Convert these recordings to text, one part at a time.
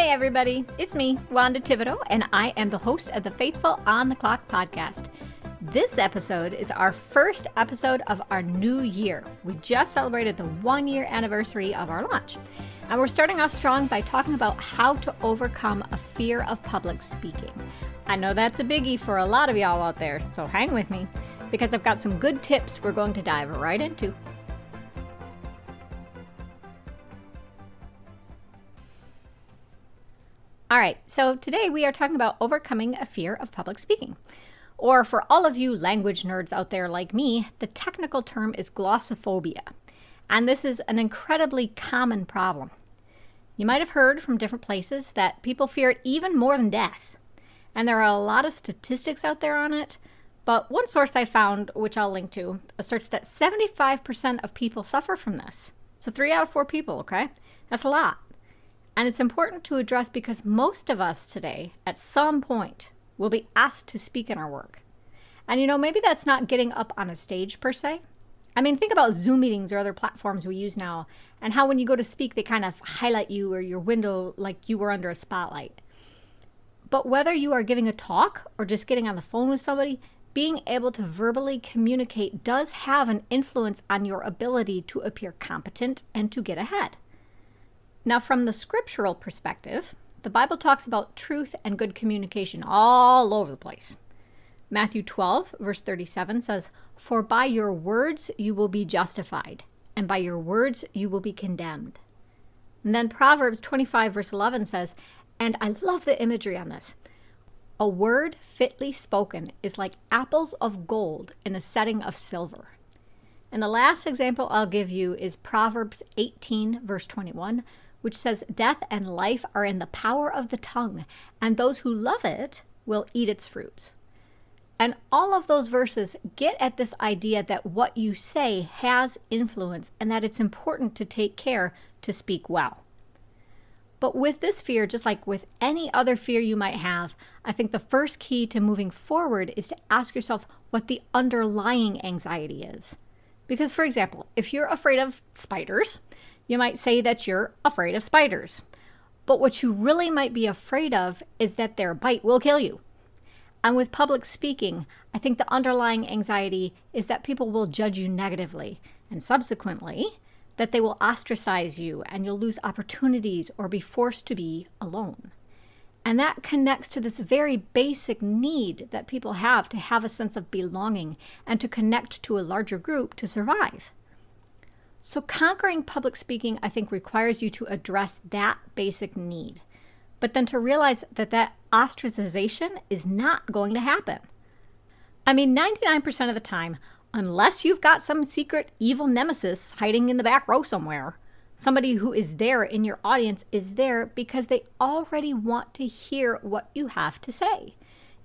Hey everybody, it's me, Wanda Thibodeau, and I am the host of the Faithful on the Clock podcast. This episode is our first episode of our new year. We just celebrated the 1-year anniversary of our launch. And we're starting off strong by talking about how to overcome a fear of public speaking. I know that's a biggie for a lot of y'all out there, so hang with me, because I've got some good tips we're going to dive right into. All right, so today we are talking about overcoming a fear of public speaking. Or for all of you language nerds out there like me, the technical term is glossophobia. And this is an incredibly common problem. You might have heard from different places that people fear it even more than death. And there are a lot of statistics out there on it. But one source I found, which I'll link to, asserts that 75% of people suffer from this. So 3 out of 4 people, okay? That's a lot. And it's important to address because most of us today, at some point, will be asked to speak in our work. And maybe that's not getting up on a stage per se. I mean, think about Zoom meetings or other platforms we use now, and how when you go to speak, they kind of highlight you or your window like you were under a spotlight. But whether you are giving a talk or just getting on the phone with somebody, being able to verbally communicate does have an influence on your ability to appear competent and to get ahead. Now, from the scriptural perspective, the Bible talks about truth and good communication all over the place. Matthew 12, verse 37 says, "For by your words you will be justified, and by your words you will be condemned." And then Proverbs 25, verse 11 says, and I love the imagery on this, "A word fitly spoken is like apples of gold in a setting of silver." And the last example I'll give you is Proverbs 18, verse 21, which says, "Death and life are in the power of the tongue, and those who love it will eat its fruits." And all of those verses get at this idea that what you say has influence and that it's important to take care to speak well. But with this fear, just like with any other fear you might have, I think the first key to moving forward is to ask yourself what the underlying anxiety is. Because, for example, if you're afraid of spiders, you might say that you're afraid of spiders. But what you really might be afraid of is that their bite will kill you. And with public speaking, I think the underlying anxiety is that people will judge you negatively, and subsequently, that they will ostracize you and you'll lose opportunities or be forced to be alone. And that connects to this very basic need that people have to have a sense of belonging and to connect to a larger group to survive. So conquering public speaking, I think, requires you to address that basic need, but then to realize that that ostracization is not going to happen. I mean, 99% of the time, unless you've got some secret evil nemesis hiding in the back row somewhere, somebody who is there in your audience is there because they already want to hear what you have to say.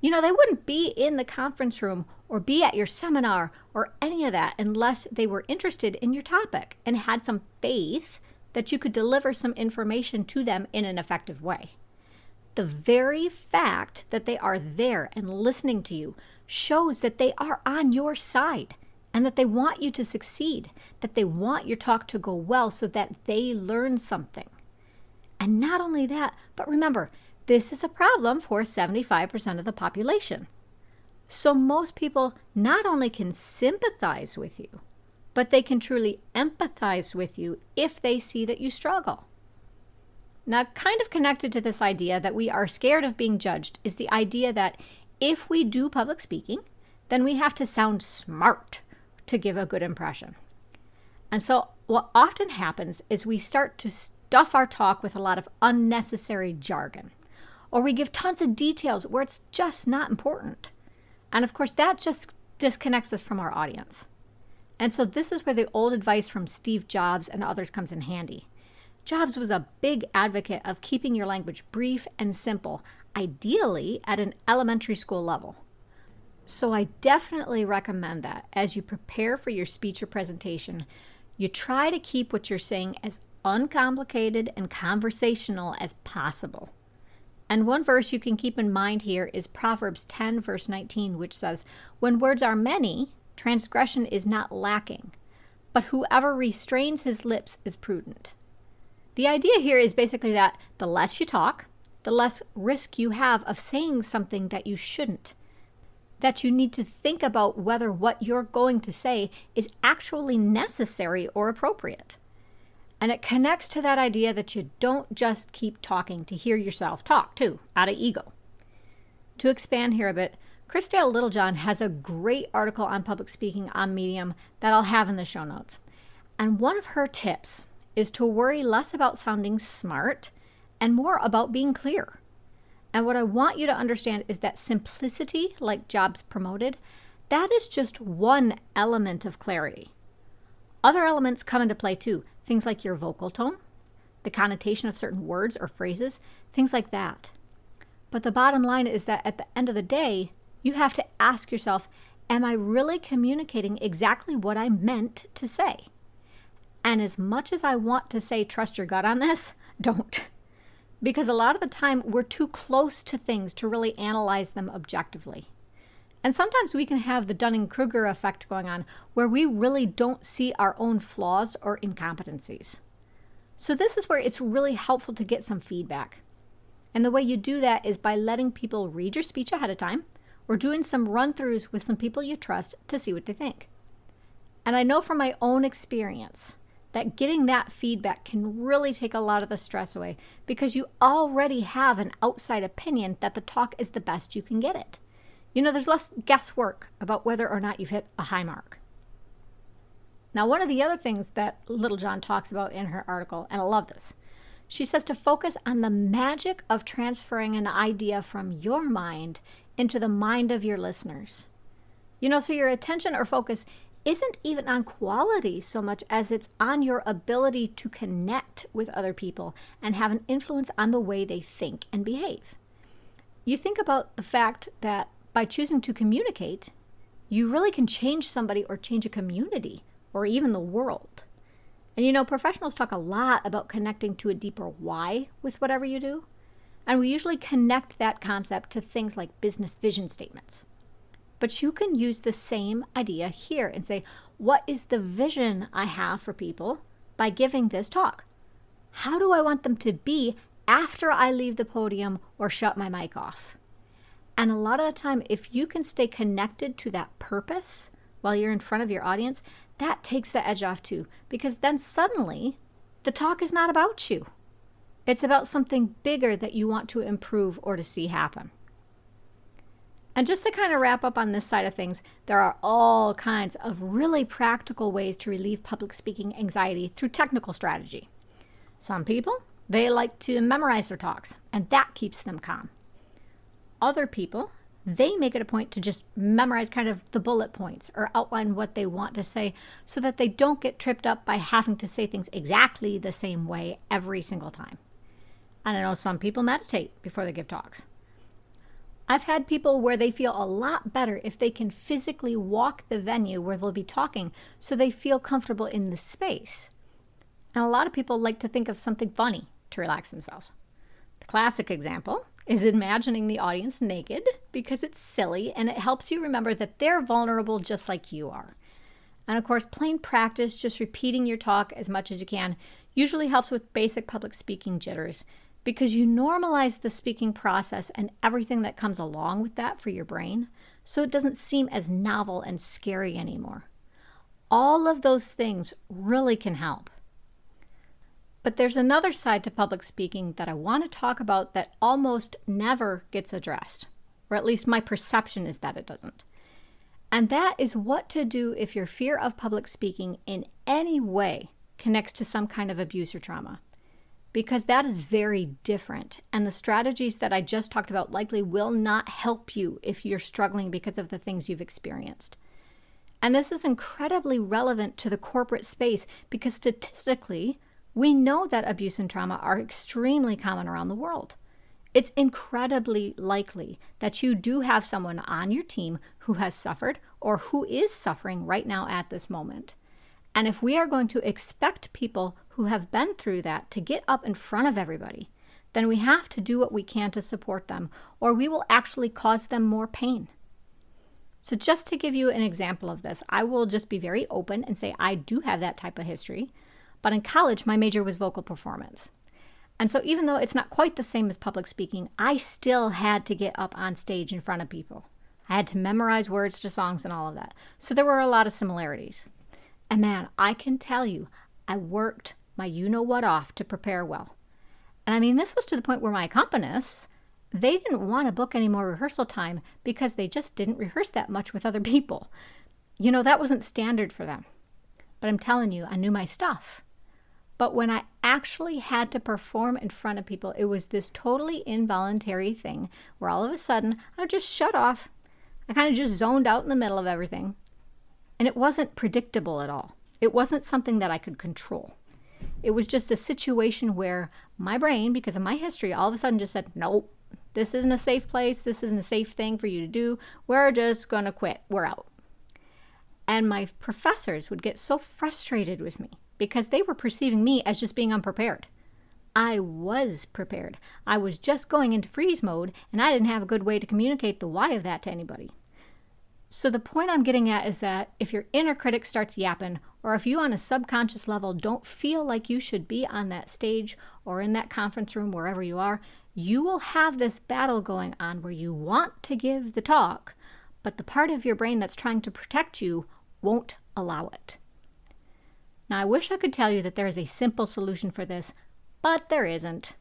They wouldn't be in the conference room or be at your seminar or any of that unless they were interested in your topic and had some faith that you could deliver some information to them in an effective way. The very fact that they are there and listening to you shows that they are on your side and that they want you to succeed, that they want your talk to go well so that they learn something. And not only that, but remember, this is a problem for 75% of the population. So most people not only can sympathize with you, but they can truly empathize with you if they see that you struggle. Now, kind of connected to this idea that we are scared of being judged is the idea that if we do public speaking, then we have to sound smart to give a good impression. And so what often happens is we start to stuff our talk with a lot of unnecessary jargon. Or we give tons of details where it's just not important. And of course, that just disconnects us from our audience. And so this is where the old advice from Steve Jobs and others comes in handy. Jobs was a big advocate of keeping your language brief and simple, ideally at an elementary school level. So I definitely recommend that as you prepare for your speech or presentation, you try to keep what you're saying as uncomplicated and conversational as possible. And one verse you can keep in mind here is Proverbs 10, verse 19, which says, "When words are many, transgression is not lacking, but whoever restrains his lips is prudent." The idea here is basically that the less you talk, the less risk you have of saying something that you shouldn't. That you need to think about whether what you're going to say is actually necessary or appropriate. And it connects to that idea that you don't just keep talking to hear yourself talk, too, out of ego. To expand here a bit, Christelle Littlejohn has a great article on public speaking on Medium that I'll have in the show notes. And one of her tips is to worry less about sounding smart and more about being clear. And what I want you to understand is that simplicity, like Jobs promoted, that is just one element of clarity. Other elements come into play too, things like your vocal tone, the connotation of certain words or phrases, things like that. But the bottom line is that at the end of the day, you have to ask yourself, am I really communicating exactly what I meant to say? And as much as I want to say trust your gut on this, don't. Because a lot of the time we're too close to things to really analyze them objectively. And sometimes we can have the Dunning-Kruger effect going on where we really don't see our own flaws or incompetencies. So this is where it's really helpful to get some feedback. And the way you do that is by letting people read your speech ahead of time or doing some run-throughs with some people you trust to see what they think. And I know from my own experience that getting that feedback can really take a lot of the stress away because you already have an outside opinion that the talk is the best you can get it. You know, there's less guesswork about whether or not you've hit a high mark. Now, one of the other things that Littlejohn talks about in her article, and I love this, she says to focus on the magic of transferring an idea from your mind into the mind of your listeners. You know, so your attention or focus isn't even on quality so much as it's on your ability to connect with other people and have an influence on the way they think and behave. You think about the fact that by choosing to communicate, you really can change somebody or change a community or even the world. And you know, professionals talk a lot about connecting to a deeper why with whatever you do. And we usually connect that concept to things like business vision statements. But you can use the same idea here and say, what is the vision I have for people by giving this talk? How do I want them to be after I leave the podium or shut my mic off? And a lot of the time, if you can stay connected to that purpose while you're in front of your audience, that takes the edge off too, because then suddenly the talk is not about you. It's about something bigger that you want to improve or to see happen. And just to kind of wrap up on this side of things, there are all kinds of really practical ways to relieve public speaking anxiety through technical strategy. Some people, they like to memorize their talks, and that keeps them calm. Other people, they make it a point to just memorize kind of the bullet points or outline what they want to say so that they don't get tripped up by having to say things exactly the same way every single time. And I know some people meditate before they give talks. I've had people where they feel a lot better if they can physically walk the venue where they'll be talking so they feel comfortable in the space. And a lot of people like to think of something funny to relax themselves. The classic example is imagining the audience naked because it's silly and it helps you remember that they're vulnerable just like you are. And of course, plain practice, just repeating your talk as much as you can, usually helps with basic public speaking jitters because you normalize the speaking process and everything that comes along with that for your brain so it doesn't seem as novel and scary anymore. All of those things really can help. But there's another side to public speaking that I want to talk about that almost never gets addressed, or at least my perception is that it doesn't. And that is what to do if your fear of public speaking in any way connects to some kind of abuse or trauma. Because that is very different, and the strategies that I just talked about likely will not help you if you're struggling because of the things you've experienced. And this is incredibly relevant to the corporate space because statistically, we know that abuse and trauma are extremely common around the world. It's incredibly likely that you do have someone on your team who has suffered or who is suffering right now at this moment. And if we are going to expect people who have been through that to get up in front of everybody, then we have to do what we can to support them, or we will actually cause them more pain. So just to give you an example of this, I will just be very open and say I do have that type of history. But in college, my major was vocal performance. And so even though it's not quite the same as public speaking, I still had to get up on stage in front of people. I had to memorize words to songs and all of that. So there were a lot of similarities. And man, I can tell you, I worked my you-know-what off to prepare well. And I mean, this was to the point where my accompanists, they didn't want to book any more rehearsal time because they just didn't rehearse that much with other people. You know, that wasn't standard for them. But I'm telling you, I knew my stuff. But when I actually had to perform in front of people, it was this totally involuntary thing where all of a sudden I would just shut off. I kind of just zoned out in the middle of everything. And it wasn't predictable at all. It wasn't something that I could control. It was just a situation where my brain, because of my history, all of a sudden just said, nope, this isn't a safe place. This isn't a safe thing for you to do. We're just going to quit. We're out. And my professors would get so frustrated with me because they were perceiving me as just being unprepared. I was prepared. I was just going into freeze mode, and I didn't have a good way to communicate the why of that to anybody. So the point I'm getting at is that if your inner critic starts yapping, or if you on a subconscious level don't feel like you should be on that stage or in that conference room, wherever you are, you will have this battle going on where you want to give the talk, but the part of your brain that's trying to protect you won't allow it. Now, I wish I could tell you that there is a simple solution for this, but there isn't.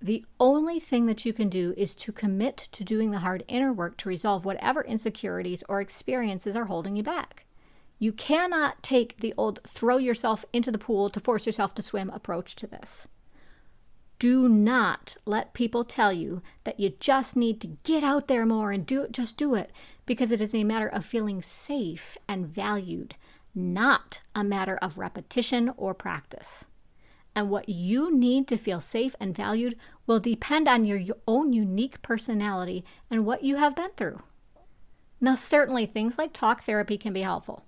The only thing that you can do is to commit to doing the hard inner work to resolve whatever insecurities or experiences are holding you back. You cannot take the old throw yourself into the pool to force yourself to swim approach to this. Do not let people tell you that you just need to get out there more and just do it, because it is a matter of feeling safe and valued, not a matter of repetition or practice. And what you need to feel safe and valued will depend on your own unique personality and what you have been through. Now, certainly things like talk therapy can be helpful.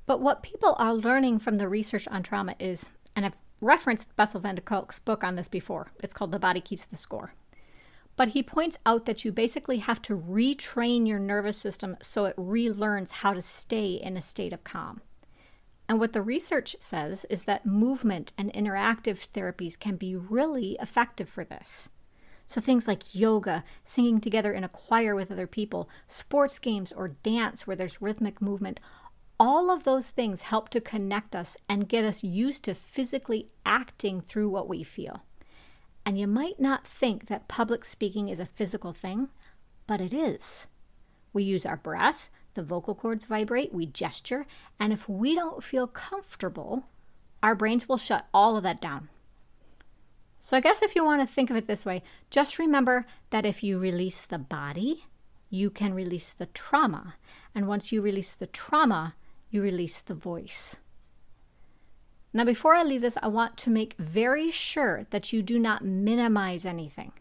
But what people are learning from the research on trauma is, and I've referenced Bessel van der Kolk's book on this before, it's called The Body Keeps the Score. But he points out that you basically have to retrain your nervous system so it relearns how to stay in a state of calm. And what the research says is that movement and interactive therapies can be really effective for this. So things like yoga, singing together in a choir with other people, sports games, or dance where there's rhythmic movement, all of those things help to connect us and get us used to physically acting through what we feel. And you might not think that public speaking is a physical thing, but it is. We use our breath, the vocal cords vibrate, we gesture, and if we don't feel comfortable, our brains will shut all of that down. So I guess if you want to think of it this way, just remember that if you release the body, you can release the trauma. And once you release the trauma, you release the voice. Now, before I leave this, I want to make very sure that you do not minimize anything.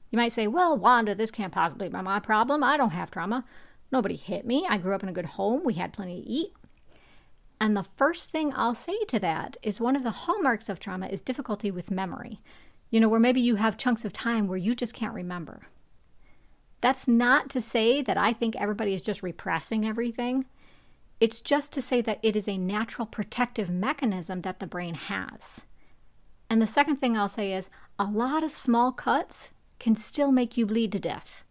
You might say, well, Wanda, this can't possibly be my problem. I don't have trauma. Nobody hit me. I grew up in a good home. We had plenty to eat. And the first thing I'll say to that is one of the hallmarks of trauma is difficulty with memory. You know, where maybe you have chunks of time where you just can't remember. That's not to say that I think everybody is just repressing everything. It's just to say that it is a natural protective mechanism that the brain has. And the second thing I'll say is a lot of small cuts can still make you bleed to death.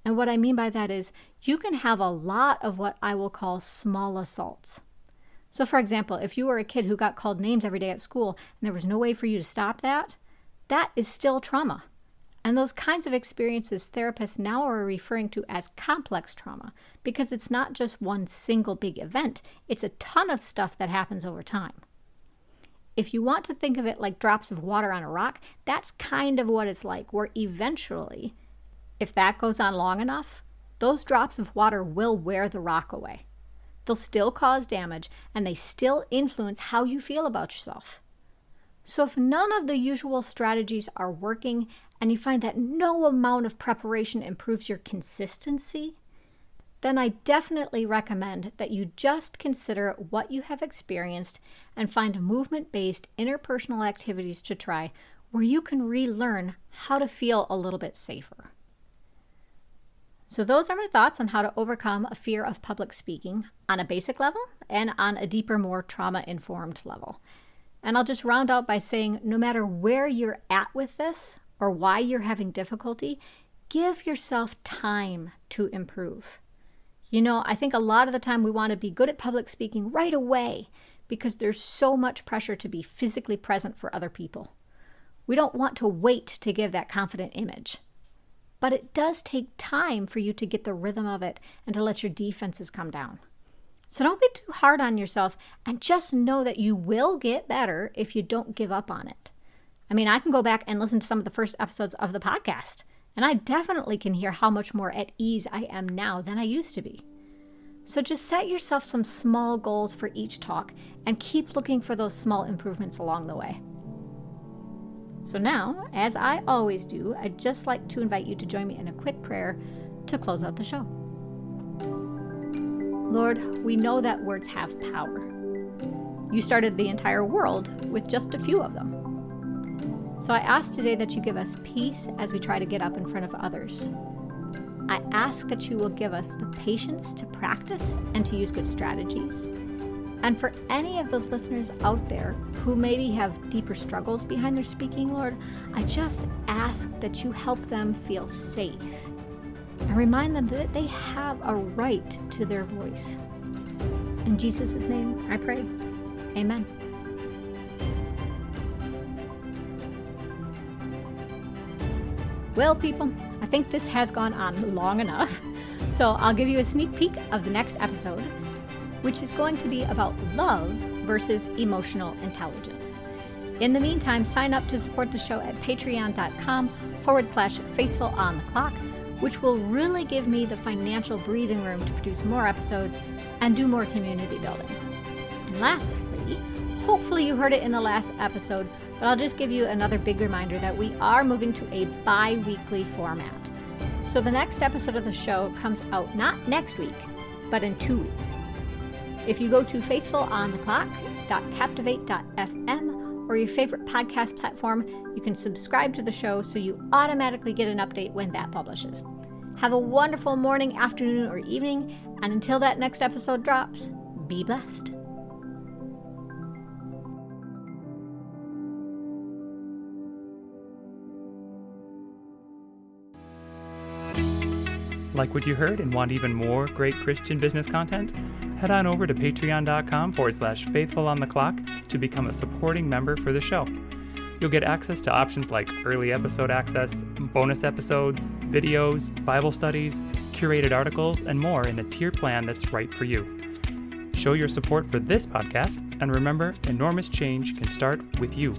And what I mean by that is you can have a lot of what I will call small assaults. So for example, if you were a kid who got called names every day at school and there was no way for you to stop that, that is still trauma. And those kinds of experiences therapists now are referring to as complex trauma because it's not just one single big event. It's a ton of stuff that happens over time. If you want to think of it like drops of water on a rock, that's kind of what it's like, where eventually, if that goes on long enough, those drops of water will wear the rock away. They'll still cause damage, and they still influence how you feel about yourself. So if none of the usual strategies are working, and you find that no amount of preparation improves your consistency, then I definitely recommend that you just consider what you have experienced and find movement-based interpersonal activities to try where you can relearn how to feel a little bit safer. So those are my thoughts on how to overcome a fear of public speaking on a basic level and on a deeper, more trauma-informed level. And I'll just round out by saying, no matter where you're at with this or why you're having difficulty, give yourself time to improve. I think a lot of the time we want to be good at public speaking right away because there's so much pressure to be physically present for other people. We don't want to wait to give that confident image. But it does take time for you to get the rhythm of it and to let your defenses come down. So don't be too hard on yourself, and just know that you will get better if you don't give up on it. I can go back and listen to some of the first episodes of the podcast, and I definitely can hear how much more at ease I am now than I used to be. So just set yourself some small goals for each talk and keep looking for those small improvements along the way. So now, as I always do, I'd just like to invite you to join me in a quick prayer to close out the show. Lord, we know that words have power. You started the entire world with just a few of them. So I ask today that you give us peace as we try to get up in front of others. I ask that you will give us the patience to practice and to use good strategies. And for any of those listeners out there who maybe have deeper struggles behind their speaking, Lord, I just ask that you help them feel safe and remind them that they have a right to their voice. In Jesus' name, I pray. Amen. Well, people, I think this has gone on long enough, so I'll give you a sneak peek of the next episode, which is going to be about love versus emotional intelligence. In the meantime, sign up to support the show at patreon.com/faithfulonthe-clock, which will really give me the financial breathing room to produce more episodes and do more community building. And lastly, hopefully you heard it in the last episode, but I'll just give you another big reminder that we are moving to a bi-weekly format. So the next episode of the show comes out not next week, but in 2 weeks. If you go to faithfulonthe-clock.captivate.fm or your favorite podcast platform, you can subscribe to the show so you automatically get an update when that publishes. Have a wonderful morning, afternoon, or evening, and until that next episode drops, be blessed. Like what you heard and want even more great Christian business content? Head on over to patreon.com/faithfulonthe-clock to become a supporting member for the show. You'll get access to options like early episode access, bonus episodes, videos, Bible studies, curated articles, and more in a tier plan that's right for you. Show your support for this podcast, and remember, enormous change can start with you.